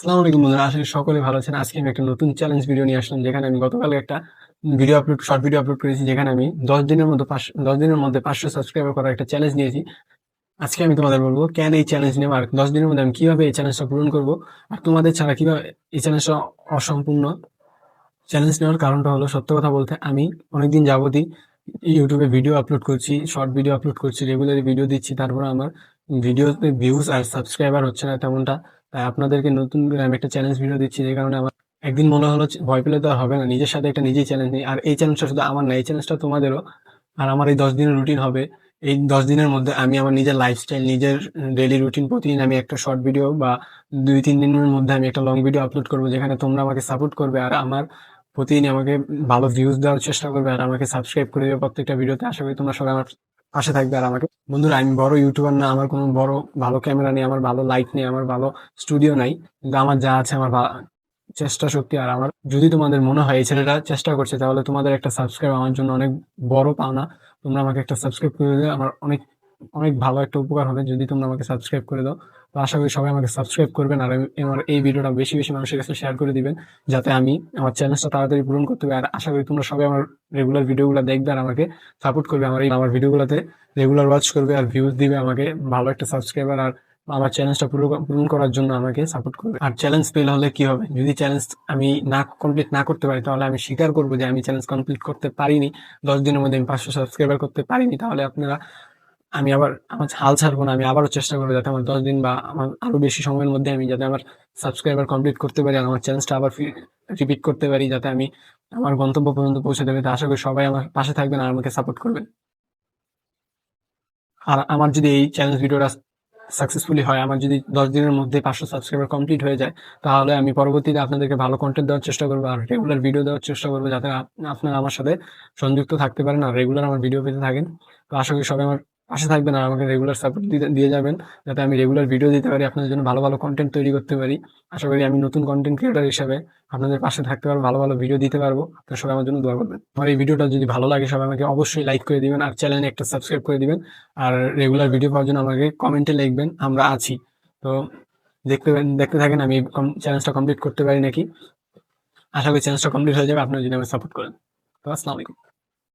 আসসালামু আলাইকুম বন্ধুরা, আশা করি সকলে ভালো আছেন। আজকে আমি একটা নতুন চ্যালেঞ্জ ভিডিও নিয়ে আসলাম, যেখানে আমি গতকালকে একটা শর্ট ভিডিও আপলোড করেছি, যেখানে আমি 10 দিনের মধ্যে 500 সাবস্ক্রাইবার করার একটা চ্যালেঞ্জ নিয়েছি। আজকে আমি তোমাদের বলবো কেন এই চ্যালেঞ্জ নেব, আর 10 দিনের মধ্যে আমি কিভাবে এই চ্যালেঞ্জটা পূরণ করব, আর তোমাদের ছাড়া কিভাবে এই চ্যালেঞ্জটা অসম্পূর্ণ। চ্যালেঞ্জ নেওয়ার কারণটা হলো, সত্য কথা বলতে আমি অনেকদিন যাবতই ইউটিউবে ভিডিও আপলোড করছি, শর্ট ভিডিও আপলোড করছি, রেগুলারই ভিডিও দিচ্ছি, তারপর আমার ভিডিওতে ভিউজ আর সাবস্ক্রাইবার হচ্ছে না তেমনটা। তাই আপনাদেরকে নতুন করে আমি একটা চ্যালেঞ্জ ভিডিও দিচ্ছি, যে কারণে আমার একদিন মনে হলো ভয় পেলে তো আর হবে না, নিজের সাথে একটা নিজেই চ্যালেঞ্জ নিই। আর এই চ্যালেঞ্জটা শুধু আমার না, এই চ্যালেঞ্জটা তোমাদেরও। আর আমার এই 10 দিনের রুটিন হবে। এই 10 দিনের মধ্যে আমি আমার নিজের লাইফস্টাইল, নিজের ডেইলি রুটিন, প্রতিদিন আমি একটা শর্ট ভিডিও বা 2-3 দিনের মধ্যে আমি একটা লং ভিডিও আপলোড করবো, যেখানে তোমরা আমাকে সাপোর্ট করবে আর আমার প্রতিদিন আমাকে ভালো ভিউজ দেওয়ার চেষ্টা করবে আর আমাকে সাবস্ক্রাইব করে দেবে প্রত্যেকটা ভিডিওতে। আশা করি তোমরা সবাই আমার পাশে থাকবে। আর আমাকে বন্ধুরা, আমি বড় ইউটিউবার না, আমার কোনো বড় ভালো ক্যামেরা নেই, আমার ভালো লাইট নেই, আমার ভালো স্টুডিও নাই, কিন্তু আমার যা আছে আমার চেষ্টা শক্তি। আর আমার যদি তোমাদের মনে হয় এই ছেলেটা চেষ্টা করছে, তাহলে তোমাদের একটা সাবস্ক্রাইব আমার জন্য অনেক বড় পাওনা। তোমরা আমাকে একটা সাবস্ক্রাইব করে দিলে আমার অনেক অনেক ভালো একটা উপকার হবে, যদি তোমরা আমাকে সাবস্ক্রাইব করে দাও। তো আশা করি সবাই আমাকে সাবস্ক্রাইব করবেন, আর আমার এই ভিডিওটা বেশি বেশি মানুষের কাছে শেয়ার করে দিবেন, যাতে আমি আমার চ্যালেঞ্জটা তাড়াতাড়ি পূরণ করতে পারি। আর আশা করি তোমরা সবাই আমার রেগুলার ভিডিওগুলো দেখবে আর আমাকে সাপোর্ট করবে, আমার ভিডিওগুলোতে রেগুলার ওয়াচ করবে আর ভিউজ দিবে, আমাকে ভালো একটা সাবস্ক্রাইবার আর আমার চ্যালেঞ্জটা পূরণ করার জন্য আমাকে সাপোর্ট করবে। আর চ্যালেঞ্জ ফেল হলে কি হবে, যদি চ্যালেঞ্জ আমি কমপ্লিট না করতে পারি, তাহলে আমি স্বীকার করবো যে আমি চ্যালেঞ্জ কমপ্লিট করতে পারিনি। 10 দিনের মধ্যে আমি 500 সাবস্ক্রাইবার করতে পারিনি, তাহলে আপনারা আমি আবার আমার হাল ছাড়বো না, আমি আবারও চেষ্টা করবো যাতে আমার 10 দিন বা আমার আরো বেশি সময়ের মধ্যে আমি যাতে আমার সাবস্ক্রাইবার কমপ্লিট করতে পারি আর আমার চ্যালেঞ্জটা আবার রিপিট করতে পারি, যাতে আমি আমার গন্তব্য পর্যন্ত পৌঁছে দেবে। তো আশা করি সবাই আমার পাশে থাকবেন আর আমাকে সাপোর্ট করবেন। আর আমার যদি এই চ্যালেঞ্জ ভিডিওটা সাকসেসফুলি হয়, আমার যদি 10 দিনের মধ্যে 500 সাবস্ক্রাইবার কমপ্লিট হয়ে যায়, তাহলে আমি পরবর্তীতে আপনাদেরকে ভালো কন্টেন্ট দেওয়ার চেষ্টা করবো আর রেগুলার ভিডিও দেওয়ার চেষ্টা করবো, যাতে আপনারা আমার সাথে সংযুক্ত থাকতে পারেন আর রেগুলার আমার ভিডিও পেতে থাকেন। তো আশা করি সবাই আমার পাশে থাকবেন আর আমাকে রেগুলার সাপোর্ট দিয়ে যাবেন, যাতে আমি রেগুলার ভিডিও দিতে পারি, আপনাদের জন্য ভালো ভালো কন্টেন্ট তৈরি করতে পারি। আশা করি আমি নতুন কন্টেন্ট ক্রিয়েটার হিসাবে আপনাদের পাশে থাকতে পারবো, ভালো ভালো ভিডিও দিতে পারবো। আপনারা সবাই আমার জন্য দোয়া করবেন। আমার এই ভিডিওটা যদি ভালো লাগে, সবাই আমাকে অবশ্যই লাইক করে দিবেন আর চ্যানেলে একটা সাবস্ক্রাইব করে দিবেন। আর রেগুলার ভিডিও পাওয়ার জন্য আমাকে কমেন্টে লিখবেন আমরা আছি। তো দেখতে থাকেন আমি চ্যালেঞ্জটা কমপ্লিট করতে পারি নাকি। আশা করি চ্যালেঞ্জটা কমপ্লিট হয়ে যাবে আপনারা যদি আমাকে সাপোর্ট করেন। তো আসসালামু আলাইকুম।